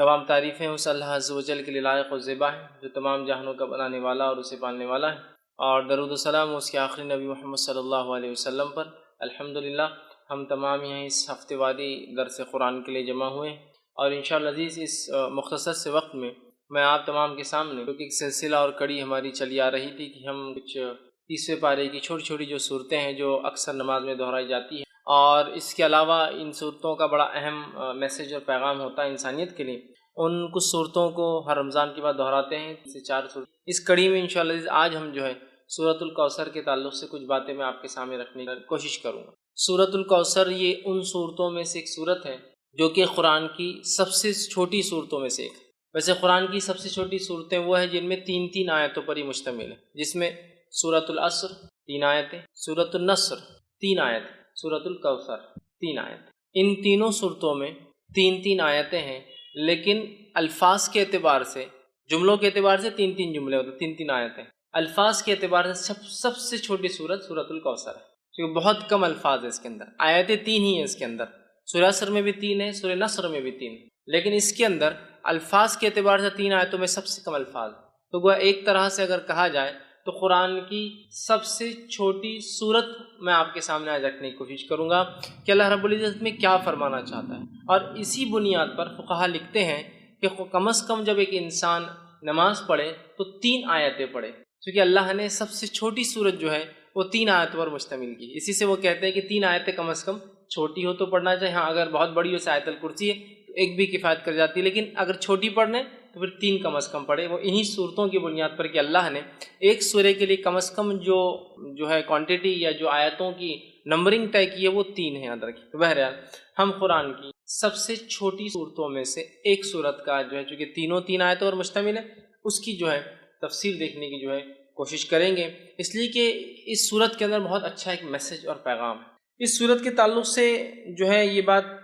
تمام تعریفیں اس اللہ عز و جل کے لیے لائق و زیبا ہیں جو تمام جہانوں کا بنانے والا اور اسے پالنے والا ہے، اور درود و سلام اس کے آخری نبی محمد صلی اللہ علیہ وسلم پر۔ الحمدللہ ہم تمام یہیں اس ہفتے واری درس قرآن کے لیے جمع ہوئے ہیں، اور انشاءاللہ عزیز اس مختصر سے وقت میں آپ تمام کے سامنے کیونکہ ایک سلسلہ اور کڑی ہماری چلی آ رہی تھی کہ ہم کچھ 30ویں پارے کی چھوٹی چھوٹی جو صورتیں ہیں جو اکثر نماز میں دہرائی جاتی ہیں، اور اس کے علاوہ ان صورتوں کا بڑا اہم میسیج اور پیغام ہوتا ہے انسانیت کے لیے، ان کچھ صورتوں کو ہر رمضان کے بعد دہراتے ہیں، 4 صورت۔ اس کڑی میں انشاءاللہ عزیز آج ہم جو ہے سورۃ الکوثر کے تعلق سے کچھ باتیں میں آپ کے سامنے رکھنے کی کوشش کروں گا۔ سورۃ الکوثر یہ ان صورتوں میں سے ایک صورت ہے جو کہ قرآن کی سب سے چھوٹی صورتوں میں سے ایک ہے۔ ویسے قرآن کی سب سے چھوٹی صورتیں وہ ہیں جن میں 3 آیتوں پر ہی مشتمل ہے، جس میں سورۃ العصر 3 آیتیں، سورۃ النصر 3 آیتیں، سورۃ الکوثر 3 آیتیں۔ ان تینوں صورتوں میں 3 آیتیں ہیں، لیکن الفاظ کے اعتبار سے، جملوں کے اعتبار سے 3 جملے ہوتے ہیں، 3 آیتیں۔ الفاظ کے اعتبار سے سب سے چھوٹی صورت سورۃ الکوثر ہے، کیونکہ بہت کم الفاظ ہیں اس کے اندر، آیتیں 3 ہی ہیں اس کے اندر۔ سورہ عصر میں بھی 3 ہیں، سورہ نصر میں بھی 3 ہیں، لیکن اس کے اندر الفاظ کے اعتبار سے 3 آیتوں میں سب سے کم الفاظ، تو گویا ایک طرح سے اگر کہا جائے تو قرآن کی سب سے چھوٹی صورت میں آپ کے سامنے آج رکھنے کی کوشش کروں گا کہ اللہ رب العزت میں کیا فرمانا چاہتا ہے۔ اور اسی بنیاد پر فقہا لکھتے ہیں کہ کم از کم جب ایک انسان نماز پڑھے تو 3 آیتیں پڑھے، کیونکہ اللہ نے سب سے چھوٹی صورت جو ہے وہ 3 آیتوں پر مشتمل کی، اسی سے وہ کہتے ہیں کہ 3 آیتیں کم از کم چھوٹی ہو تو پڑھنا چاہیے، ہاں اگر بہت بڑی ہو سے آیت الکرسی ہے تو ایک بھی کفایت کر جاتی ہے، لیکن اگر چھوٹی پڑھنے تو پھر 3 کم از کم پڑھے۔ وہ انہی صورتوں کی بنیاد پر کہ اللہ نے ایک سورے کے لیے کم از کم جو ہے کوانٹٹی یا جو آیتوں کی نمبرنگ طے کی ہے وہ 3 ہے، یاد رکھیں۔ تو بہرحال ہم قرآن کی سب سے چھوٹی صورتوں میں سے ایک صورت کا جو ہے چونکہ تینوں 3 آیتوں پر مشتمل ہے، اس کی جو ہے تفسیر دیکھنے کی جو ہے کوشش کریں گے، اس لیے کہ اس صورت کے اندر بہت اچھا ایک میسج اور پیغام ہے۔ اس صورت کے تعلق سے جو ہے یہ بات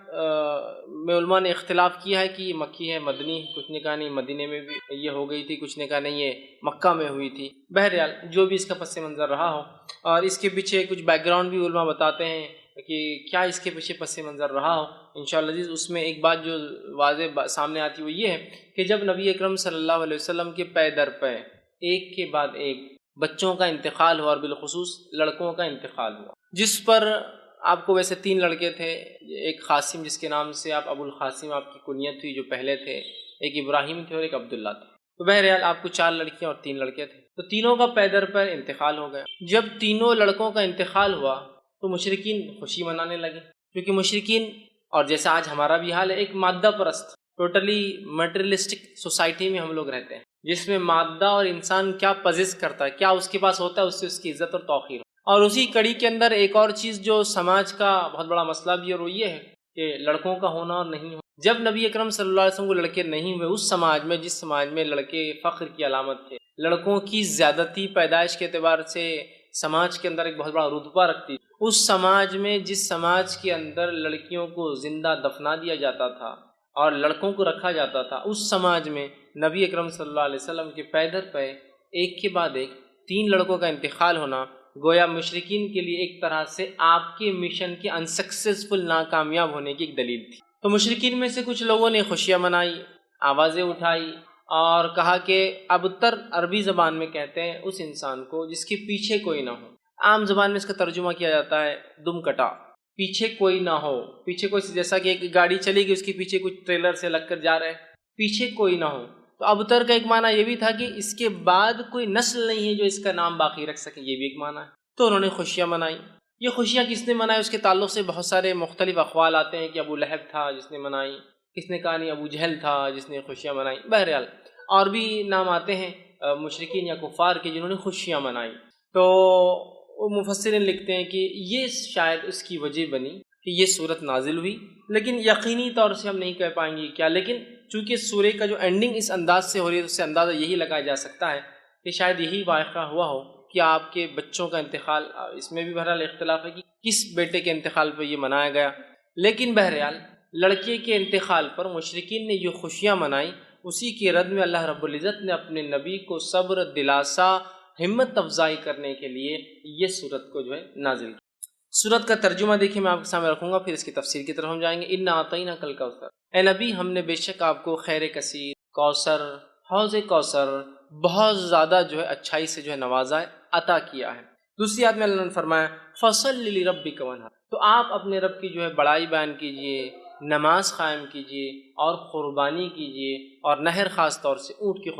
میں علماء نے اختلاف کیا ہے کہ یہ مکی ہے مدنی، کچھ نے کہا نہیں مدینے میں بھی یہ ہو گئی تھی، کچھ نے کہا نہیں یہ مکہ میں ہوئی تھی۔ بہرحال جو بھی اس کا پس منظر رہا ہو، اور اس کے پیچھے کچھ بیک گراؤنڈ بھی علماء بتاتے ہیں کہ کیا اس کے پیچھے پس منظر رہا ہو، انشاءاللہ عزیز اس میں ایک بات جو واضح سامنے آتی وہ یہ ہے کہ جب نبی اکرم صلی اللہ علیہ وسلم کے پے در پے ایک کے بعد ایک بچوں کا انتقال ہوا، اور بالخصوص لڑکوں کا انتقال ہوا، جس پر آپ کو ویسے 3 لڑکے تھے، ایک قاسم جس کے نام سے آپ ابو القاسم آپ کی کنیت تھی جو پہلے تھے، ایک ابراہیم تھے اور ایک عبداللہ تھے، تو بہرحال آپ کو 4 لڑکیاں اور 3 لڑکے تھے، تو تینوں کا پے در پے انتقال ہو گیا۔ جب تینوں لڑکوں کا انتقال ہوا تو مشرکین خوشی منانے لگے، کیونکہ مشرکین، اور جیسا آج ہمارا بھی حال ہے، ایک مادہ پرست ٹوٹلی میٹریلسٹک سوسائٹی میں ہم لوگ رہتے ہیں، جس میں مادہ اور انسان کیا پزیس کرتا ہے، کیا اس کے پاس ہوتا ہے، اس سے اس کی عزت اور توقیر۔ اور اسی کڑی کے اندر ایک اور چیز جو سماج کا بہت بڑا مسئلہ بھی ہے، اور وہ یہ ہے کہ لڑکوں کا ہونا اور نہیں ہونا۔ جب نبی اکرم صلی اللہ علیہ وسلم کو لڑکے نہیں ہوئے، اس سماج میں جس سماج میں لڑکے فخر کی علامت تھے، لڑکوں کی زیادتی پیدائش کے اعتبار سے سماج کے اندر ایک بہت بڑا رتبہ رکھتی، اس سماج میں جس سماج کے اندر لڑکیوں کو زندہ دفنا دیا جاتا تھا اور لڑکوں کو رکھا جاتا تھا، اس سماج میں نبی اکرم صلی اللہ علیہ وسلم کے پے در پے ایک کے بعد ایک 3 لڑکوں کا انتقال ہونا گویا مشرکین کے لیے ایک طرح سے آپ کے مشن کے انسکسیسفل ناکامیاب ہونے کی ایک دلیل تھی۔ تو مشرکین میں سے کچھ لوگوں نے خوشیاں منائی، آوازیں اٹھائی، اور کہا کہ ابتر عربی زبان میں کہتے ہیں اس انسان کو جس کے پیچھے کوئی نہ ہو، عام زبان میں اس کا ترجمہ کیا جاتا ہے دم کٹا، پیچھے کوئی نہ ہو، پیچھے کوئی، جیسا کہ ایک گاڑی چلی گئی اس کے پیچھے کچھ ٹریلر سے لگ کر جا رہے ہیں، پیچھے کوئی نہ ہو۔ تو ابتر کا ایک معنی یہ بھی تھا کہ اس کے بعد کوئی نسل نہیں ہے جو اس کا نام باقی رکھ سکے، یہ بھی ایک معنی ہے۔ تو انہوں نے خوشیاں منائی۔ یہ خوشیاں کس نے منائی اس کے تعلق سے بہت سارے مختلف اقوال آتے ہیں کہ ابو لہب تھا جس نے منائی، کس نے کہا نہیں ابو جہل تھا جس نے خوشیاں منائی، بہرحال اور بھی نام آتے ہیں مشرکین یا کفار کے جنہوں نے خوشیاں منائی۔ تو وہ مفسرین لکھتے ہیں کہ یہ شاید اس کی وجہ بنی کہ یہ صورت نازل ہوئی، لیکن یقینی طور سے ہم نہیں کہہ پائیں گے کیا، لیکن چونکہ سورے کا جو اینڈنگ اس انداز سے ہو رہی ہے تو اس سے اندازہ یہی لگایا جا سکتا ہے کہ شاید یہی واقعہ ہوا ہو کہ آپ کے بچوں کا انتقال، اس میں بھی بہرحال اختلاف ہے کہ کس بیٹے کے انتقال پہ یہ منایا گیا، لیکن بہرحال لڑکے کے انتقال پر مشرکین نے جو خوشیاں منائی، اسی کے رد میں اللہ رب العزت نے اپنے نبی کو صبر، دلاسا، ہمت افزائی کرنے کے لیے یہ صورت کو جو ہے نازل کی۔ صورت کا ترجمہ دیکھیں میں آپ کے سامنے رکھوں گا، پھر اس کی تفسیر کی طرف ہم جائیں گے۔ اِنَّا أَعْطَيْنَاكَ الْكَوْثَرَ، اے نبی ہم نے بے شک آپ کو خیر کثیر، کوثر، حوض کوثر بہت زیادہ جو ہے اچھائی سے جو ہے نوازا ہے، عطا کیا ہے۔ دوسری آیت میں اللہ نے فرمایا فصل لربک وانحر، تو آپ اپنے رب کی جو ہے بڑائی بیان کیجئے، نماز قائم کیجئے اور قربانی کیجئے، اور نہر خاص طور سے اونٹ کی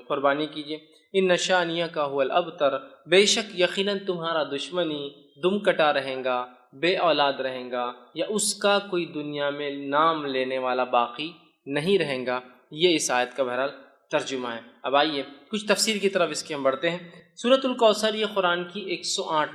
قربانی کیجئے۔ ان شانیک هو الابتر، بے شک یقیناً تمہارا دشمنی دم کٹا رہے گا، بے اولاد رہے گا، یا اس کا کوئی دنیا میں نام لینے والا باقی نہیں رہے گا۔ یہ اس آیت کا بہرحال ترجمہ ہے۔ اب آئیے کچھ تفسیر کی طرف اس کی ہم بڑھتے ہیں۔ سورۃ الکوثر یہ قرآن کی 108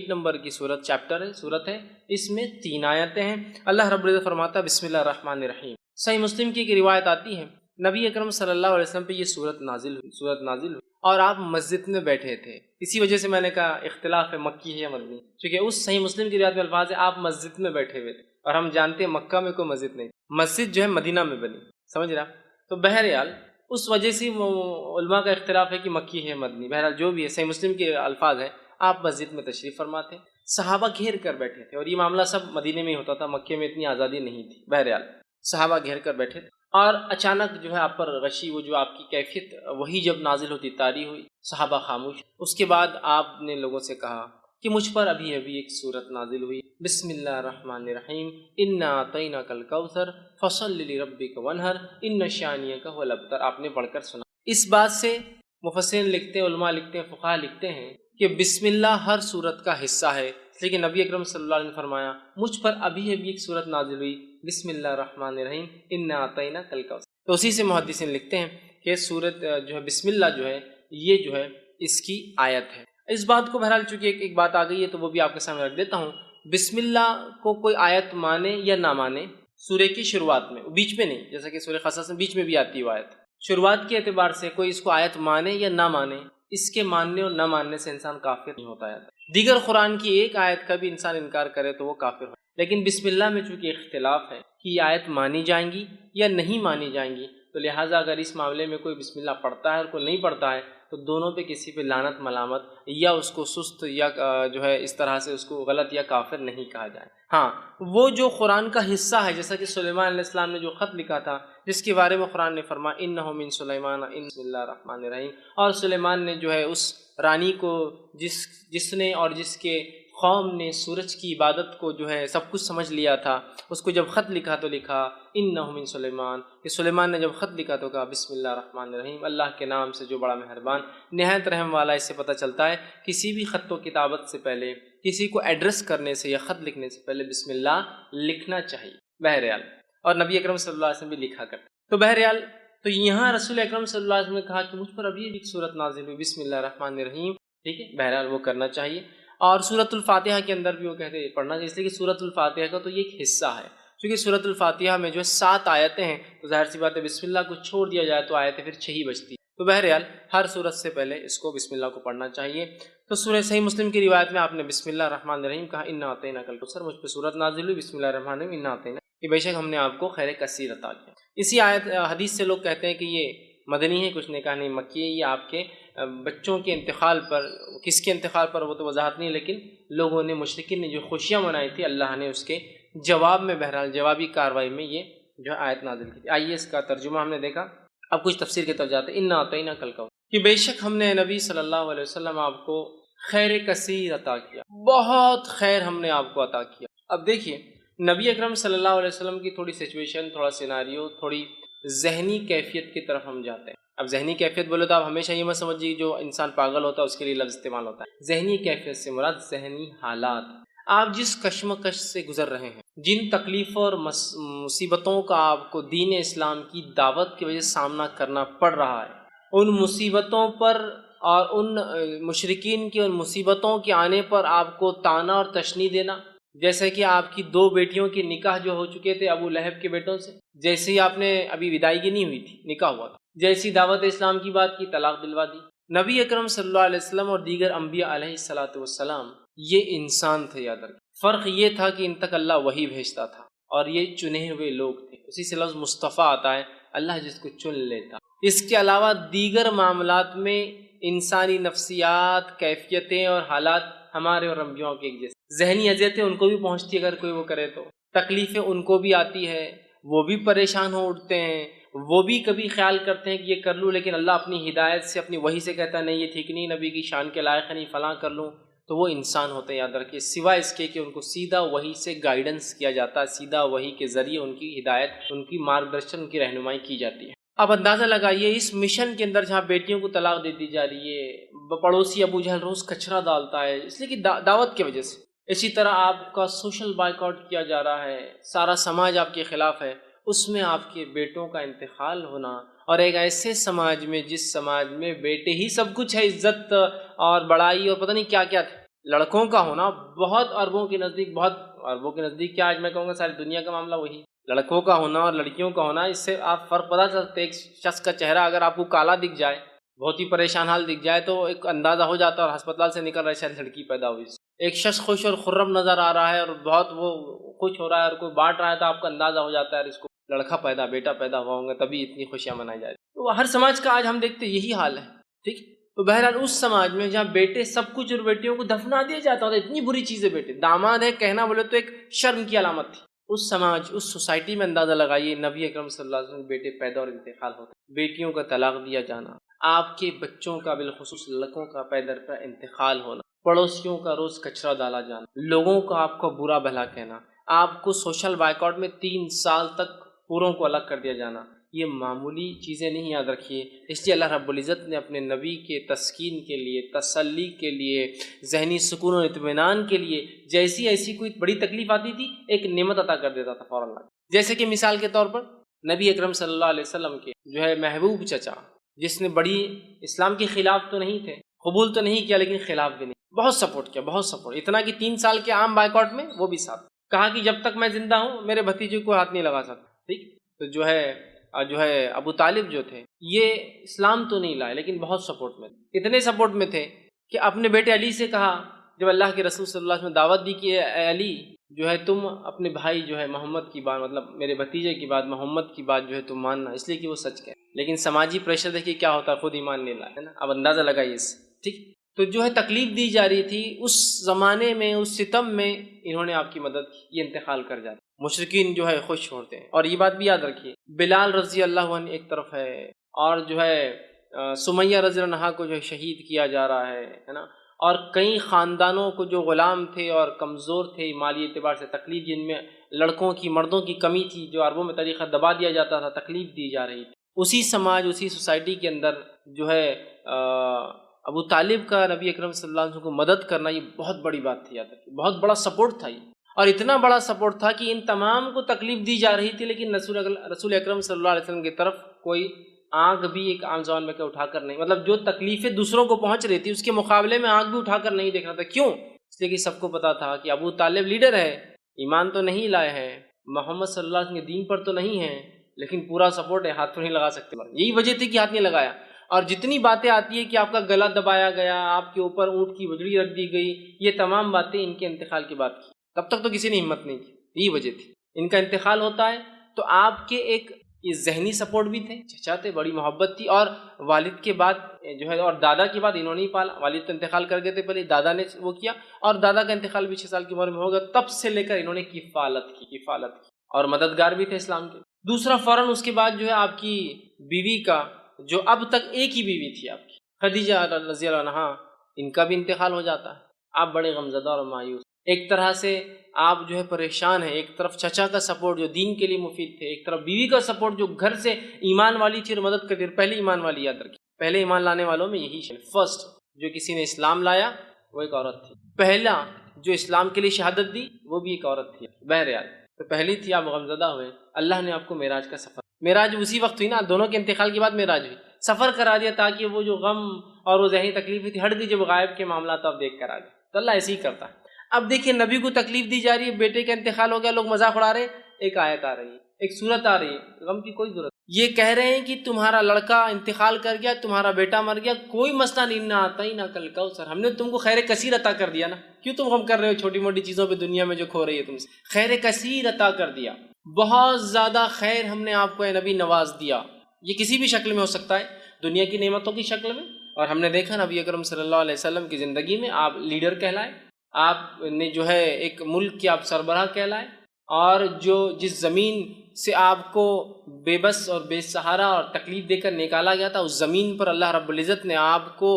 نمبر کی سورت ہے۔ اس میں 3 آیتیں ہیں۔ اللہ رب العزت فرماتا ہے بسم اللہ الرحمن الرحیم۔ صحیح مسلم کی ایک روایت آتی ہے، نبی اکرم صلی اللہ علیہ وسلم پہ یہ سورت نازل ہوئی اور آپ مسجد میں بیٹھے تھے۔ اسی وجہ سے میں نے کہا اختلاف ہے مکی ہے یا مدنی، کیونکہ اس صحیح مسلم کی روایت میں الفاظ ہے آپ مسجد میں بیٹھے ہوئے تھے، اور ہم جانتے ہیں مکہ میں کوئی مسجد نہیں، مسجد جو ہے مدینہ میں بنی، سمجھ رہا؟ تو بہرحال اس وجہ سے علماء کا اختلاف ہے کہ مکی ہے مدنی، بہرحال جو بھی ہے صحیح مسلم کے الفاظ ہیں آپ مسجد میں تشریف فرماتے، صحابہ گھیر کر بیٹھے تھے، اور یہ معاملہ سب مدینے میں ہی ہوتا تھا، مکے میں اتنی آزادی نہیں تھی۔ بہرحال صحابہ گھیر کر بیٹھے تھے، اور اچانک جو ہے آپ پر غشی، وہ جو آپ کی کیفیت وہی جب نازل ہوتی طاری ہوئی، صحابہ خاموش۔ اس کے بعد آپ نے لوگوں سے کہا کہ مجھ پر ابھی ایک صورت نازل ہوئی، بسم اللہ الرحمن الرحیم، انا اعطیناک الکوثر فصل لربک وانحر ان شانیک هو الابتر، آپ نے پڑھ کر سنا۔ اس بات سے مفسرین لکھتے ہیں، علماء لکھتے ہیں، فقہاء لکھتے ہیں کہ بسم اللہ ہر صورت کا حصہ ہے، لیکن نبی اکرم صلی اللہ علیہ وسلم نے فرمایا مجھ پر ابھی ایک صورت نازل ہوئی، بسم اللہ الرحمن الرحیم انا اعطیناک الکوثر۔ تو اسی سے محدثین لکھتے ہیں کہ صورت جو ہے بسم اللہ جو ہے یہ جو ہے اس کی آیت ہے۔ اس بات کو بہرحال چونکہ ایک بات آ گئی ہے تو وہ بھی آپ کے سامنے رکھ دیتا ہوں۔ بسم اللہ کو کوئی آیت مانے یا نہ مانے، سورہ کی شروعات میں، بیچ میں نہیں، جیسا کہ سورہ قصص میں بیچ میں بھی آتی ہے آیت، شروعات کے اعتبار سے کوئی اس کو آیت مانے یا نہ مانے، اس کے ماننے اور نہ ماننے سے انسان کافر نہیں ہوتا ہے۔ دیگر قرآن کی ایک آیت کا بھی انسان انکار کرے تو وہ کافر ہو، لیکن بسم اللہ میں چونکہ اختلاف ہے کہ یہ آیت مانی جائیں گی یا نہیں مانی جائیں گی، تو لہٰذا اگر اس معاملے میں کوئی بسم اللہ پڑھتا ہے اور کوئی نہیں پڑھتا ہے تو دونوں پہ کسی پہ لعنت ملامت یا اس کو سست یا جو ہے اس طرح سے اس کو غلط یا کافر نہیں کہا جائے۔ ہاں وہ جو قرآن کا حصہ ہے، جیسا کہ سلیمان علیہ السلام نے جو خط لکھا تھا، جس کے بارے میں قرآن نے فرمایا انہ من سلیمان بسم اللہ الرحمن الرحیم، اور سلیمان نے جو ہے اس رانی کو جس نے اور جس کے قوم نے سورج کی عبادت کو جو ہے سب کچھ سمجھ لیا تھا، اس کو جب خط لکھا تو لکھا انہ من سلیمان، کہ سلیمان نے جب خط لکھا تو کہا بسم اللہ الرحمن الرحیم، اللہ کے نام سے جو بڑا مہربان نہایت رحم والا۔ اس سے پتہ چلتا ہے کسی بھی خط و کتابت سے پہلے، کسی کو ایڈریس کرنے سے یا خط لکھنے سے پہلے بسم اللہ لکھنا چاہیے بہرحال، اور نبی اکرم صلی اللہ علیہ وسلم بھی لکھا کرتے۔ تو بہرحال تو یہاں رسول اکرم صلی اللہ علیہ وسلم نے کہا کہ مجھ پر ابھی ایک صورت نازل ہوئی بسم اللہ الرحمن الرحیم، ٹھیک ہے، بہرحال وہ کرنا چاہیے۔ اور سورۃ الفاتحہ کے اندر بھی وہ کہتے ہیں پڑھنا چاہیے، اس لیے کہ سورۃ الفاتحہ کا تو یہ ایک حصہ ہے، کیونکہ سورۃ الفاتحہ میں جو ہے 7 آیتیں ہیں، تو ظاہر سی بات ہے بسم اللہ کو چھوڑ دیا جائے تو آیتیں پھر 6 ہی بچتی، تو بہرحال ہر سورت سے پہلے اس کو بسم اللہ کو پڑھنا چاہیے۔ تو سورہ صحیح مسلم کی روایت میں آپ نے بسم اللہ الرحمن الرحیم کہا انا اعطیناک الکوثر، مجھ پہ سورت نازل ہوئی بسم اللہ الرحمن الرحیم انا اعطیناک، کہ بے شک ہم نے آپ کو خیر کثیر عطا کیا۔ اسی آیت حدیث سے لوگ کہتے ہیں کہ یہ مدنی ہے، کچھ نے کہا نہیں مکی ہے، یہ آپ کے بچوں کے انتقال پر، کس کے انتقال پر وہ تو وضاحت نہیں، لیکن لوگوں نے مشرکین نے جو خوشیاں منائی تھی اللہ نے اس کے جواب میں بہرحال جوابی کارروائی میں یہ جو آیت نازل کی تھی۔ آئیے اس کا ترجمہ ہم نے دیکھا، اب کچھ تفسیر کی طرف جاتے ہیں۔ انا اعطیناک الکوثر، کہ بے شک ہم نے نبی صلی اللہ علیہ وسلم آپ کو خیر کثیر عطا کیا، بہت خیر ہم نے آپ کو عطا کیا۔ اب دیکھیے نبی اکرم صلی اللہ علیہ وسلم کی تھوڑی سچویشن، تھوڑا سیناریو، تھوڑی ذہنی کیفیت کی طرف ہم جاتے ہیں۔ اب ذہنی کیفیت بولے تو آپ ہمیشہ یہ مت سمجھیے جو انسان پاگل ہوتا ہے اس کے لیے لفظ استعمال ہوتا ہے، ذہنی کیفیت سے مراد ذہنی حالات، آپ جس کشمکش سے گزر رہے ہیں، جن تکلیفوں اور مصیبتوں کا آپ کو دین اسلام کی دعوت کی وجہ سے سامنا کرنا پڑ رہا ہے، ان مصیبتوں پر اور ان مشرکین کی ان مصیبتوں کے آنے پر آپ کو طعنہ اور تشنیع دینا، جیسے کہ آپ کی 2 بیٹیوں کے نکاح جو ہو چکے تھے ابو لہب کے بیٹوں سے، جیسے ہی آپ نے ابھی ودائیگی نہیں ہوئی تھی، نکاح ہوا تھا، جیسی دعوت اسلام کی بات کی طلاق دلوا دی۔ نبی اکرم صلی اللہ علیہ وسلم اور دیگر انبیاء علیہ الصلوۃ والسلام یہ انسان تھے، یاد رکھیں، فرق یہ تھا کہ ان تک اللہ وحی بھیجتا تھا اور یہ چنے ہوئے لوگ تھے، اسی سے لفظ مصطفیٰ آتا ہے، اللہ جس کو چن لیتا۔ اس کے علاوہ دیگر معاملات میں انسانی نفسیات، کیفیتیں اور حالات ہمارے اور انبیاء کے ایک جیسے، ذہنی اذیتیں ان کو بھی پہنچتی ہے اگر کوئی وہ کرے تو، تکلیفیں ان کو بھی آتی ہے، وہ بھی پریشان ہو اٹھتے ہیں، وہ بھی کبھی خیال کرتے ہیں کہ یہ کر لوں، لیکن اللہ اپنی ہدایت سے اپنی وحی سے کہتا ہے نہیں یہ ٹھیک نہیں، نبی کی شان کے لائق ہے، نہیں فلاں کر لوں، تو وہ انسان ہوتے ہیں یاد رکھیے، سوائے اس کے کہ ان کو سیدھا وحی سے گائیڈنس کیا جاتا ہے، سیدھا وحی کے ذریعے ان کی ہدایت، ان کی مارگدرشن، ان کی رہنمائی کی جاتی ہے۔ اب اندازہ لگائیے اس مشن کے اندر جہاں بیٹیوں کو طلاق دے دی جا رہی ہے، پڑوسی ابو جہل روز کچرا ڈالتا ہے اس لیے کہ دعوت کی وجہ سے، اسی طرح آپ کا سوشل بائیکاٹ کیا جا رہا ہے، سارا سماج آپ کے خلاف ہے، اس میں آپ کے بیٹوں کا انتقال ہونا، اور ایک ایسے سماج میں جس سماج میں بیٹے ہی سب کچھ ہے، عزت اور بڑائی اور پتہ نہیں کیا کیا تھے، لڑکوں کا ہونا بہت اربوں کے نزدیک، بہت اربوں کے نزدیک کیا، آج میں کہوں گا ساری دنیا کا معاملہ وہی، لڑکوں کا ہونا اور لڑکیوں کا ہونا، اس سے آپ فرق پتہ چلتے، ایک شخص کا چہرہ اگر آپ کو کالا دکھ جائے، بہت ہی پریشان حال دکھ جائے، تو ایک اندازہ ہو جاتا ہے اور ہسپتال سے نکل رہا ہے شاید لڑکی پیدا ہوئی، ایک شخص خوش اور خرم نظر آ رہا ہے اور بہت وہ خوش ہو رہا ہے اور کوئی بانٹ رہا ہے، تو آپ کا اندازہ ہو جاتا ہے اس کو لڑکا پیدا، بیٹا پیدا ہوا ہوں گا تبھی اتنی خوشیاں منائی جا رہی، تو ہر سماج کا آج ہم دیکھتے یہی حال ہے، ٹھیک۔ تو بہرحال اس سماج میں جہاں بیٹے سب کچھ اور بیٹیوں کو دفنا دیا جاتا ہے، اتنی بری چیزیں، بیٹے داماد ہے کہنا بولے تو ایک شرم کی علامت تھی، اس سماج، اس سوسائٹی میں اندازہ لگائیے نبی اکرم صلی اللہ علیہ وسلم بیٹے پیدا اور انتقال ہوتے، بیٹیوں کا طلاق دیا جانا، آپ کے بچوں کا بالخصوص لڑکوں کا پے در پہ انتقال ہونا، پڑوسیوں کا روز کچرا ڈالا جانا، لوگوں کا آپ کو برا بھلا کہنا، آپ کو سوشل بائیکاٹ میں 3 سال تک پوروں کو الگ کر دیا جانا، یہ معمولی چیزیں نہیں، یاد رکھیے۔ اس لیے اللہ رب العزت نے اپنے نبی کے تسکین کے لیے، تسلی کے لیے، ذہنی سکون و اطمینان کے لیے جیسی ایسی کوئی بڑی تکلیف آتی تھی ایک نعمت عطا کر دیتا تھا فوراً، جیسے کہ مثال کے طور پر نبی اکرم صلی اللہ علیہ وسلم کے جو ہے محبوب چچا، جس نے بڑی اسلام کے خلاف تو نہیں تھے، قبول تو نہیں کیا لیکن خلاف بھی نہیں، بہت سپورٹ کیا، بہت سپورٹ، اتنا کہ 3 سال کے عام بائیکاٹ میں وہ بھی ساتھ، کہا کہ جب تک میں زندہ ہوں میرے بھتیجے کو ہاتھ نہیں لگا سکتا، ٹھیک۔ تو جو ہے ابو طالب جو تھے یہ اسلام تو نہیں لائے لیکن بہت سپورٹ میں تھے، اتنے سپورٹ میں تھے کہ اپنے بیٹے علی سے کہا جب اللہ کے رسول صلی اللہ علیہ وسلم نے دعوت دی کہ اے علی جو ہے تم اپنے بھائی جو ہے محمد کی بات، مطلب میرے بھتیجے کی بات، محمد کی بات جو ہے تم ماننا، اس لیے کہ وہ سچ کہے، لیکن سماجی پریشر دیکھیے کیا ہوتا ہے، خود ایمان نہیں لائے، ہے نا، اب اندازہ لگائیے اس سے، ٹھیک۔ تو جو ہے تکلیف دی جا رہی تھی اس زمانے میں، اس ستم میں انہوں نے آپ کی مدد کی، یہ انتقال کر جاتے، مشرکین جو ہے خوش ہوتے ہیں، اور یہ بات بھی یاد رکھیے بلال رضی اللہ عنہ ایک طرف ہے، اور جو ہے سمیہ رضی اللہ عنہا کو جو ہے شہید کیا جا رہا ہے نا، اور کئی خاندانوں کو جو غلام تھے اور کمزور تھے مالی اعتبار سے، تکلیف جن میں لڑکوں کی مردوں کی کمی تھی، جو عربوں میں طریقہ دبا دیا جاتا تھا، تکلیف دی جا رہی تھی، اسی سماج، اسی سوسائٹی کے اندر جو ہے ابو طالب کا نبی اکرم صلی اللہ علیہ وسلم کو مدد کرنا یہ بہت بڑی بات تھی، یاد رکھیے بہت بڑا سپورٹ تھا یہ، اور اتنا بڑا سپورٹ تھا کہ ان تمام کو تکلیف دی جا رہی تھی لیکن رسول اکرم صلی اللہ علیہ وسلم کی طرف کوئی آنکھ بھی ایک عام زبان میں کہ اٹھا کر نہیں، مطلب جو تکلیفیں دوسروں کو پہنچ رہی تھی اس کے مقابلے میں آنکھ بھی اٹھا کر نہیں دیکھ رہا تھا، کیوں؟ اس لیے کہ سب کو پتا تھا کہ ابو طالب لیڈر ہے، ایمان تو نہیں لائے ہیں، محمد صلی اللہ علیہ وسلم کے دین پر تو نہیں ہے، لیکن پورا سپورٹ ہے، ہاتھ تو نہیں لگا سکتے، یہی وجہ تھی کہ ہاتھ نہیں لگایا۔ اور جتنی باتیں آتی ہیں کہ آپ کا گلا دبایا گیا، آپ کے اوپر اونٹ کی وجڑی رکھ دی گئی، یہ تمام باتیں ان کے انتقال کے بعد کی، تب تک تو کسی نے ہمت نہیں کی، یہی وجہ تھی۔ ان کا انتقال ہوتا ہے تو آپ کے ایک یہ ذہنی سپورٹ بھی تھے، چچا تھے، بڑی محبت تھی، اور والد کے بعد جو ہے اور دادا کے بعد انہوں نے ہی پالا، والد تو انتقال کر گئے تھے پہلے، دادا نے وہ کیا، اور دادا کا انتقال بھی 6 سال کی عمر میں ہوگا، تب سے لے کر انہوں نے کفالت کی اور مددگار بھی تھے اسلام کے۔ دوسرا فوراً اس کے بعد جو ہے آپ کی بیوی کا، جو اب تک ایک ہی بیوی تھی آپ کی، خدیجہ رضی اللہ عنہا، ان کا بھی انتقال ہو جاتا ہے، آپ بڑے غمزدہ اور مایوس، ایک طرح سے آپ جو ہے پریشان ہیں، ایک طرف چچا کا سپورٹ جو دین کے لیے مفید تھے، ایک طرف بیوی کا سپورٹ جو گھر سے ایمان والی تھی اور مدد کرتی، پہلے ایمان والی، یاد رکھیے پہلے ایمان لانے والوں میں یہی فرسٹ جو کسی نے اسلام لایا وہ ایک عورت تھی، پہلا جو اسلام کے لیے شہادت دی وہ بھی ایک عورت تھی، بہرحال تو پہلی تھی، آپ غمزدہ ہوئے، اللہ نے آپ کو معراج کا سفر، معراج اسی وقت ہوئی نا، دونوں کے انتقال کے بعد معراج ہوئی، سفر کرا دیا تاکہ وہ جو غم اور وہ ذہنی تکلیف تھی ہٹ دی، جب غائب کے معاملات آپ دیکھ کر آ گئے، تو اللہ ایسے ہی کرتا ہے۔ اب دیکھیے نبی کو تکلیف دی جا رہی ہے، بیٹے کا انتقال ہو گیا، لوگ مذاق اڑا رہے ہیں، ایک آیت آ رہی ہے، ایک سورت آ رہی ہے، غم کی کوئی ضرورت، یہ کہہ رہے ہیں کہ تمہارا لڑکا انتقال کر گیا، تمہارا بیٹا مر گیا، کوئی مسئلہ نہیں، نہ آتا ہی نہ کل کا سر، ہم نے تم کو خیر کثیر عطا کر دیا نا، کیوں تم غم کر رہے ہو چھوٹی موٹی چیزوں پہ دنیا میں جو کھو رہی ہے تم سے، خیر کثیر عطا کر دیا، بہت زیادہ خیر ہم نے آپ کو اے نبی نواز دیا، یہ کسی بھی شکل میں ہو سکتا ہے، دنیا کی نعمتوں کی شکل میں، اور ہم نے دیکھا نبی اکرم صلی اللہ علیہ وسلم کی زندگی میں آپ لیڈر کہلائے، آپ نے جو ہے ایک ملک کے آپ سربراہ کہلائے، اور جس زمین سے آپ کو بے بس اور بے سہارا اور تکلیف دے کر نکالا گیا تھا، اس زمین پر اللہ رب العزت نے آپ کو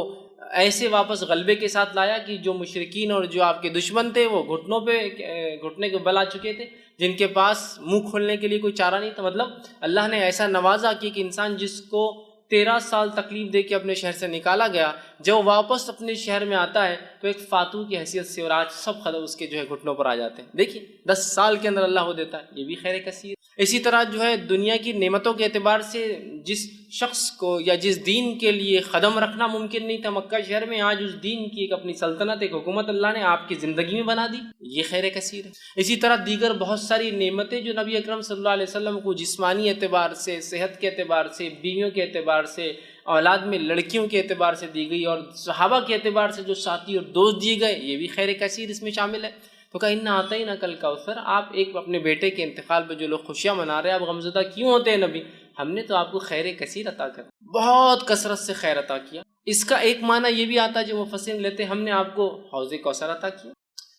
ایسے واپس غلبے کے ساتھ لایا کہ جو مشرکین اور جو آپ کے دشمن تھے وہ گھٹنے کے بل آ چکے تھے، جن کے پاس منہ کھولنے کے لیے کوئی چارہ نہیں تھا۔ مطلب اللہ نے ایسا نوازا کہ انسان جس کو 13 سال تکلیف دے کے اپنے شہر سے نکالا گیا، جب وہ واپس اپنے شہر میں آتا ہے تو ایک فاتح کی حیثیت سے، اور آج سب خطر اس کے گھٹنوں پر آ جاتے ہیں۔ دیکھیے 10 سال کے اندر اللہ وہ دیتا ہے، یہ بھی خیر کثیر۔ اسی طرح دنیا کی نعمتوں کے اعتبار سے جس شخص کو یا جس دین کے لیے قدم رکھنا ممکن نہیں تھا مکہ شہر میں، آج اس دین کی ایک اپنی سلطنت، ایک حکومت اللہ نے آپ کی زندگی میں بنا دی، یہ خیر کثیر ہے۔ اسی طرح دیگر بہت ساری نعمتیں جو نبی اکرم صلی اللہ علیہ وسلم کو جسمانی اعتبار سے، صحت کے اعتبار سے، بیویوں کے اعتبار سے، اولاد میں لڑکیوں کے اعتبار سے دی گئی، اور صحابہ کے اعتبار سے جو ساتھی اور دوست دیے گئے، یہ بھی خیر کثیر اس میں شامل ہے۔ تو کہا انا اعطیناک کل کوثر، آپ ایک اپنے بیٹے کے انتقال پہ جو لوگ خوشیاں منا رہے ہیں، آپ غمزدہ کیوں ہوتے ہیں نبی؟ ہم نے تو آپ کو خیر کثیر عطا کر، بہت کثرت سے خیر عطا کیا۔ اس کا ایک معنی یہ بھی آتا ہے جو مفسرین لیتے ہیں، ہم نے آپ کو حوض کوثر عطا کیا۔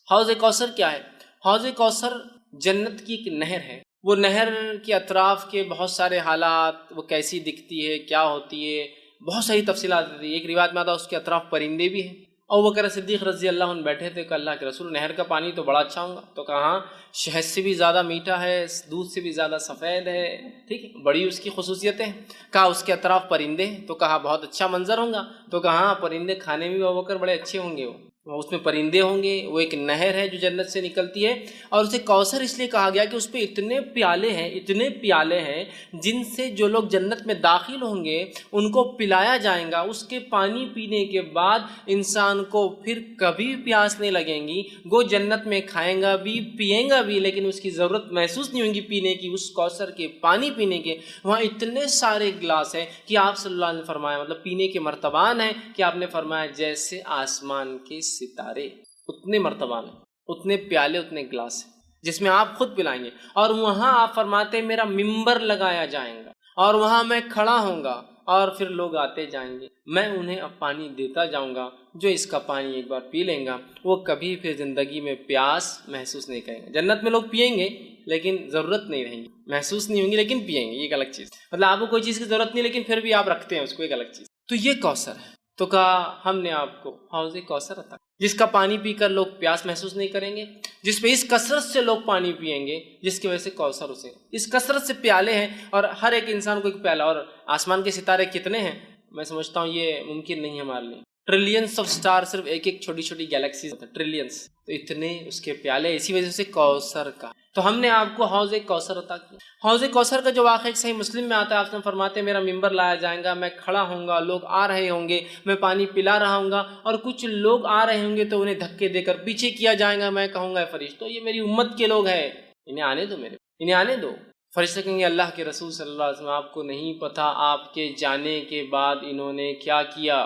حوض کوثر کیا ہے؟ حوض کوثر جنت کی ایک نہر ہے۔ وہ نہر کے اطراف کے بہت سارے حالات، وہ کیسی دکھتی ہے، کیا ہوتی ہے، بہت ساری تفصیلات ہوتی ہیں۔ ایک روایت میں آتا ہے اس کے اطراف پرندے بھی ہیں۔ ابو بکر صدیق رضی اللہ عنہ بیٹھے تھے کہ اللہ کے رسول، نہر کا پانی تو بڑا اچھا ہوگا؟ تو کہا ہاں، شہد سے بھی زیادہ میٹھا ہے، دودھ سے بھی زیادہ سفید ہے، ٹھیک ہے، بڑی اس کی خصوصیتیں ہیں۔ کہا اس کے اطراف پرندے ہیں؟ تو کہا بہت اچھا منظر ہوگا؟ تو کہا ہاں، پرندے کھانے میں بھی ابو بکر بڑے اچھے ہوں گے، اس میں پرندے ہوں گے، وہ ایک نہر ہے جو جنت سے نکلتی ہے، اور اسے کوثر اس لیے کہا گیا کہ اس پہ اتنے پیالے ہیں جن سے جو لوگ جنت میں داخل ہوں گے ان کو پلایا جائیں گا۔ اس کے پانی پینے کے بعد انسان کو پھر کبھی پیاس نہیں لگیں گی، وہ جنت میں کھائیں گا بھی، پیئیں گا بھی، لیکن اس کی ضرورت محسوس نہیں ہوگی پینے کی، اس کوثر کے پانی پینے کے۔ وہاں اتنے سارے گلاس ہیں کہ آپ صلی اللہ علیہ وسلم نے فرمایا، مطلب پینے کے مرتبان ہیں کہ آپ نے فرمایا جیسے آسمان کے ستارے، اتنے مرتبان ہیں، اتنے پیالے، اتنے گلاس ہیں جس میں آپ خود پلائیں گے۔ اور وہاں آپ فرماتے ہیں میرا ممبر لگایا جائیں گا، اور وہاں میں کھڑا ہوں گا، اور پھر لوگ آتے جائیں گے، میں انہیں اب پانی دیتا جاؤں گا، جو اس کا پانی ایک بار پی لیں گا وہ کبھی پھر زندگی میں پیاس محسوس نہیں کریں گے۔ جنت میں لوگ پئیں گے لیکن ضرورت نہیں رہیں گی، محسوس نہیں ہوں گی لیکن پئیں گے، یہ ایک الگ چیز، مطلب آپ کو کوئی چیز کی ضرورت نہیں لیکن پھر بھی آپ رکھتے ہیں اس کو، ایک الگ چیز۔ تو یہ کوثر ہے۔ تو کہا ہم نے آپ کو حوض کوثر عطا، جس کا پانی پی کر لوگ پیاس محسوس نہیں کریں گے، جس پہ اس کثرت سے لوگ پانی پئیں گے، جس کی وجہ سے کوثر اسے، اس کثرت سے پیالے ہیں، اور ہر ایک انسان کو ایک پیالہ۔ اور آسمان کے ستارے کتنے ہیں؟ میں سمجھتا ہوں یہ ممکن نہیں ہے ہمارے لیے، ٹریلینس آف سٹار، صرف ایک ایک چھوٹی چھوٹی گیلیکسیز، ٹریلینس، تو اتنے اس کے پیالے، اسی وجہ سے کوثر کا۔ تو ہم نے آپ کو حوض کوثر عطا کیا۔ حوض کوثر کا جو واقعہ ایک صحیح مسلم میں آتا ہے، آپ نے فرماتے ہیں میرا ممبر لایا جائے گا، میں کھڑا ہوں گا، لوگ آ رہے ہوں گے، میں پانی پلا رہا ہوں گا، اور کچھ لوگ آ رہے ہوں گے تو انہیں دھکے دے کر پیچھے کیا جائے گا، میں کہوں گا فرشتوں یہ میری امت کے لوگ ہیں، انہیں آنے دو، انہیں آنے دو۔ فرشتے کہیں گے اللہ کے رسول صلی اللہ علیہ وسلم آپ کو نہیں پتہ آپ کے جانے کے بعد انہوں نے کیا کیا؟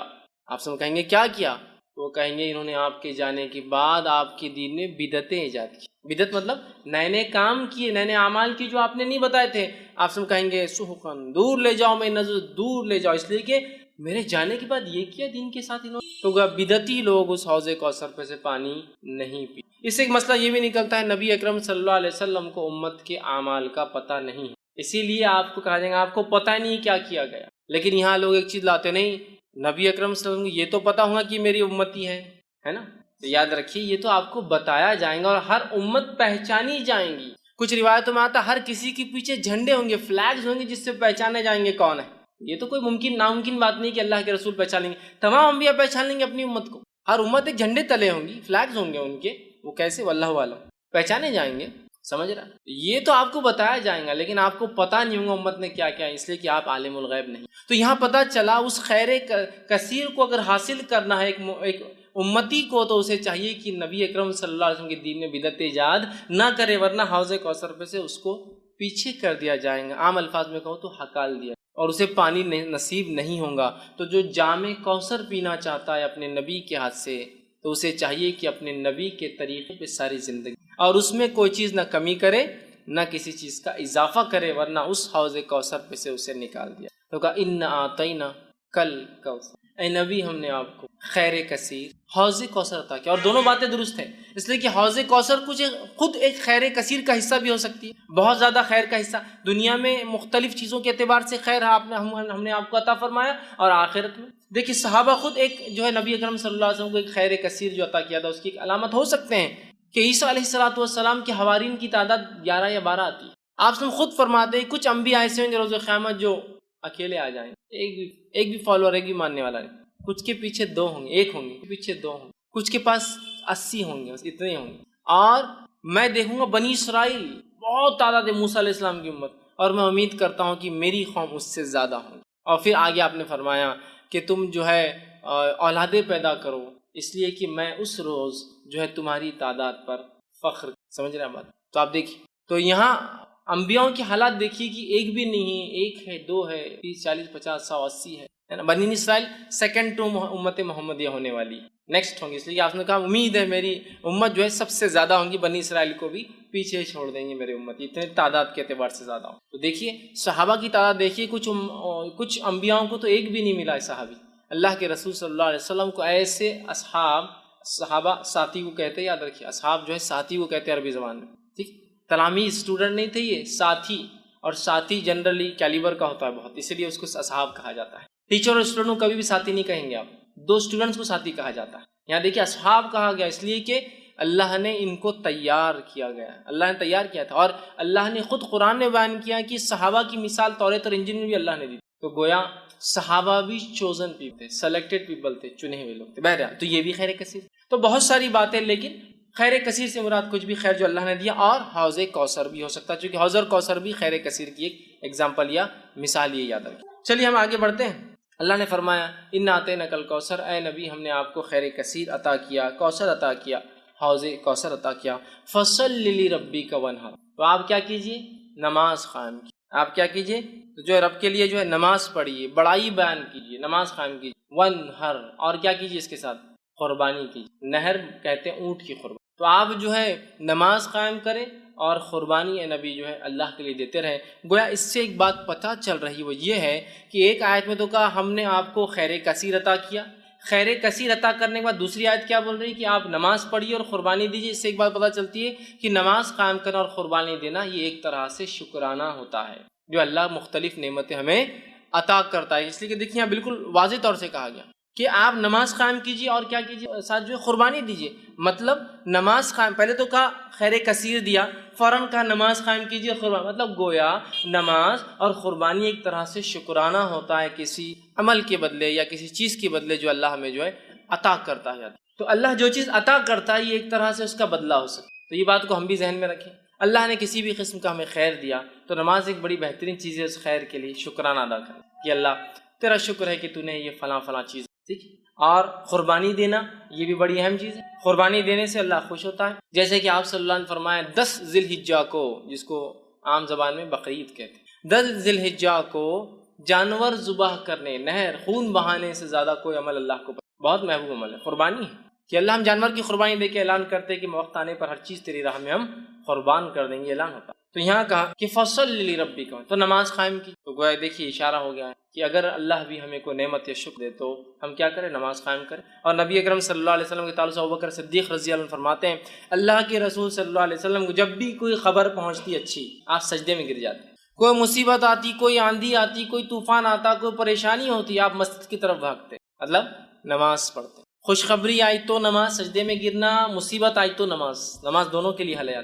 آپ سب کہیں گے کیا کیا؟ وہ کہیں گے انہوں نے آپ کے جانے کے بعد آپ کے دین میں بدعتیں ایجاد کی۔ بدعت مطلب نئے نئے کام کیے، نئے نئے اعمال کی جو آپ نے نہیں بتائے تھے۔ آپ سب کہیں گے سحقاً، دور لے جاؤ، میں نظر دور لے جاؤ، اس لیے کہ میرے جانے کے بعد یہ کیا دین کے ساتھ انہوں نے۔ تو بدعتی لوگ اس حوض کوثر پہ سے پانی نہیں پی۔ اس سے ایک مسئلہ یہ بھی نکلتا ہے نبی اکرم صلی اللہ علیہ وسلم کو امت کے اعمال کا پتہ نہیں ہے، اسی لیے آپ کو کہا جائے گا آپ کو پتہ نہیں کیا کیا گیا۔ لیکن یہاں لوگ ایک چیز لاتے نہیں، نبی اکرم صلی اللہ علیہ وسلم کو یہ تو پتہ ہوگا کہ میری امتی ہے نا، تو یاد رکھیے یہ تو آپ کو بتایا جائے گا، اور ہر امت پہچانی جائیں گی۔ کچھ روایتوں میں آتا ہر کسی کے پیچھے جھنڈے ہوں گے، فلیگز ہوں گے جس سے پہچانے جائیں گے کون ہے۔ یہ تو کوئی ناممکن بات نہیں کہ اللہ کے رسول پہچان لیں گے، تمام انبیاء پہچان لیں گے اپنی امت کو، ہر امت ایک جھنڈے تلے ہوں گی، فلیگز ہوں گے ان کے، وہ کیسے واللہ عالم پہچانے جائیں گے، سمجھ رہا؟ یہ تو آپ کو بتایا جائیں گا لیکن آپ کو پتہ نہیں ہوگا امت نے کیا کیا، اس لیے کہ آپ عالم الغیب نہیں۔ تو یہاں پتہ چلا اس خیر کثیر کو اگر حاصل کرنا ہے ایک امتی کو، تو اسے چاہیے کہ نبی اکرم صلی اللہ علیہ وسلم کے دین میں بدعت ایجاد نہ کرے، ورنہ حوض کوثر پہ سے اس کو پیچھے کر دیا جائے گا، عام الفاظ میں کہوں تو ہکال دیا، اور اسے پانی نصیب نہیں ہوگا۔ تو جو جام کوثر پینا چاہتا ہے اپنے نبی کے ہاتھ سے، تو اسے چاہیے کہ اپنے نبی کے طریقے پہ ساری زندگی، اور اس میں کوئی چیز نہ کمی کرے نہ کسی چیز کا اضافہ کرے، ورنہ اس حوض کوثر پہ سے اسے نکال دیا۔ تو کہا انا اعطینا کل کوثر، اے نبی ہم نے آپ کو خیر کثیر حوض کوثر عطا کیا. اور دونوں باتیں درست ہیں، اس لیے کہ حوض کوثر خود ایک خیر کثیر کا حصہ بھی ہو سکتی ہے، بہت زیادہ خیر کا حصہ. دنیا میں مختلف چیزوں کے اعتبار سے خیر ہم نے آپ کو عطا فرمایا، اور آخرت میں دیکھیے صحابہ خود ایک جو ہے نبی اکرم صلی اللہ علیہ وسلم کو ایک خیر کثیر جو عطا کیا تھا اس کی ایک علامت ہو سکتے ہیں کہ عیسیٰ علیہ السلام کے حوارین کی تعداد 11 یا 12 آتی ہے. آپ سے خود فرماتے ہیں کچھ انبیاء ایسے ہوں گے روز قیامت جو اکیلے آ جائیں، ایک بھی فالوور، ایک بھی ماننے والا نہیں. کچھ کے پیچھے 2 ہوں گے، 1 ہوں گے، پیچھے 2 ہوں گے، کچھ کے پاس 80 ہوں گے، بس اتنے ہوں گے. اور میں دیکھوں گا بنی اسرائیل بہت تعداد ہے موسیٰ علیہ السلام کی امت، اور میں امید کرتا ہوں کہ میری قوم اس سے زیادہ ہوں. اور پھر آگے آپ نے فرمایا کہ تم جو ہے اولادیں پیدا کرو، اس لیے کہ میں اس روز جو ہے تمہاری تعداد پر فخر. سمجھ رہے ہیں بات؟ تو آپ دیکھیے، تو یہاں انبیاءوں کے حالات دیکھیے کہ ایک بھی نہیں ہے، 1 ہے، 2 ہے، 30 40 50 100 80 ہے نا. بنی اسرائیل سیکنڈ ٹو امت محمدیہ ہونے والی نیکسٹ ہوں گی، اس لیے آپ نے کہا امید ہے میری امت جو ہے سب سے زیادہ ہوں گی، بنی اسرائیل کو بھی پیچھے چھوڑ دیں گے میرے امت، اتنے تعداد کے اعتبار سے زیادہ ہوں. تو دیکھیے صحابہ کی تعداد دیکھیے، کچھ انبیاءوں کو تو ایک بھی نہیں ملا ہے صحابی. اللہ کے رسول صلی اللہ علیہ وسلم کو ایسے صحابہ ساتھی کو کہتے ہیں، یاد رکھیے اصحاب جو ہے ساتھی کو کہتے ہیں عربی زبان میں. ٹھیک، تلاميذ اسٹوڈنٹ نہیں تھے، یہ ساتھی، اور ساتھی جنرلی کیلیبر کا ہوتا ہے بہت، اسی لیے اس کو اصحاب کہا جاتا ہے. ٹیچر اور اسٹوڈنٹ کو کبھی بھی ساتھی نہیں کہیں گے آپ، 2 اسٹوڈنٹس کو ساتھی کہا جاتا ہے. یہاں دیکھیے اصحاب کہا گیا اس لیے کہ اللہ نے ان کو تیار کیا گیا، اللہ نے تیار کیا تھا. اور اللہ نے خود قرآن میں بیان کیا کہ صحابہ کی مثال توریت اور انجیل میں بھی اللہ نے دی. تو گویا صحابہ بھی چوزن پیپل تھے، سلیکٹڈ پیپل تھے، چنے ہوئے لوگ تھے. بہرحال تو یہ بھی خیر کثیر. تو بہت ساری باتیں، لیکن خیر کثیر سے مراد کچھ بھی خیر جو اللہ نے دیا، اور حوض کوثر بھی ہو سکتا ہے، چونکہ حوض اور کوثر بھی خیر کثیر کی ایک ایگزامپل یا مثال، یہ یاد رکھیں. چلیے ہم آگے بڑھتے ہیں. اللہ نے فرمایا اِنَّا أَعْطَيْنَاكَ الْكَوْثَرَ، اے نبی ہم نے آپ کو خیر کثیر عطا کیا، کوثر عطا کیا، حوض کوثر عطا کیا. فَصَلِّ لِرَبِّكَ وَانْحَرْ، تو آپ کیا کیجئے؟ نماز قائم کیجئے. آپ کیا کیجئے؟ تو جو رب کے لیے جو ہے نماز پڑھیے، بڑائی بیان کیجئے، نماز قائم کیجئے. وَانْحَرْ، اور کیا کیجئے اس کے ساتھ؟ قربانی کیجئے. نہر کہتے ہیں اونٹ کی قربانی. تو آپ جو ہے نماز قائم کریں اور قربانی اے نبی جو ہے اللہ کے لیے دیتے رہیں. گویا اس سے ایک بات پتہ چل رہی وہ یہ ہے کہ ایک آیت میں تو کہا ہم نے آپ کو خیر کثیر عطا کیا، خیر کثیر عطا کرنے کے بعد دوسری آیت کیا بول رہی کہ آپ نماز پڑھیے اور قربانی دیجیے. اس سے ایک بات پتہ چلتی ہے کہ نماز قائم کرنا اور قربانی دینا یہ ایک طرح سے شکرانہ ہوتا ہے جو اللہ مختلف نعمتیں ہمیں عطا کرتا ہے. اس لیے کہ دیکھیے یہاں بالکل واضح طور سے کہا گیا کہ آپ نماز قائم کیجیے اور کیا کیجیے ساتھ جو ہے قربانی دیجیے. مطلب نماز قائم، پہلے تو کہا خیر کثیر دیا، فوراً کہا نماز قائم کیجیے اور قربانی. مطلب گویا نماز اور قربانی ایک طرح سے شکرانہ ہوتا ہے کسی عمل کے بدلے یا کسی چیز کے بدلے جو اللہ ہمیں جو ہے عطا کرتا ہے. تو اللہ جو چیز عطا کرتا ہے یہ ایک طرح سے اس کا بدلہ ہو سکتا ہے. تو یہ بات کو ہم بھی ذہن میں رکھیں. اللہ نے کسی بھی قسم کا ہمیں خیر دیا تو نماز ایک بڑی بہترین چیز ہے اس خیر کے لیے شکرانہ ادا کریں کہ اللہ تیرا شکر ہے کہ تو نے یہ فلاں فلاں چیز. ٹھیک، اور قربانی دینا یہ بھی بڑی اہم چیز ہے. قربانی دینے سے اللہ خوش ہوتا ہے. جیسے کہ آپ صلی اللہ علیہ وسلم نے فرمایا 10 ذی الحجہ کو، جس کو عام زبان میں بقرعید کہتے ہیں، 10 ذی الحجہ کو جانور ذبح کرنے، نہر خون بہانے سے زیادہ کوئی عمل اللہ کو بہت محبوب عمل ہے قربانی ہے. کہ اللہ ہم جانور کی قربانی دے کے اعلان کرتے کہ وقت آنے پر ہر چیز تیری راہ میں ہم قربان کر دیں گے، اعلان ہوتا. تو یہاں کہا کہ فَصَلِّ لِرَبِّكَ، تو نماز قائم کی. تو گویا دیکھیے اشارہ ہو گیا ہے کہ اگر اللہ بھی ہمیں کوئی نعمت یا شکر دے تو ہم کیا کریں؟ نماز قائم کریں. اور نبی اکرم صلی اللہ علیہ وسلم کے تعلق سے ابوبکر صدیق رضی اللہ عنہ فرماتے ہیں اللہ کے رسول صلی اللہ علیہ وسلم کو جب بھی کوئی خبر پہنچتی اچھی آپ سجدے میں گر جاتے. کوئی مصیبت آتی، کوئی آندھی آتی، کوئی طوفان آتا، کوئی پریشانی ہوتی، آپ مسجد کی طرف بھاگتے، مطلب نماز پڑھتے. خوشخبری آئی تو نماز، سجدے میں گرنا، مصیبت آئی تو نماز. نماز دونوں کے لیے حل ہے.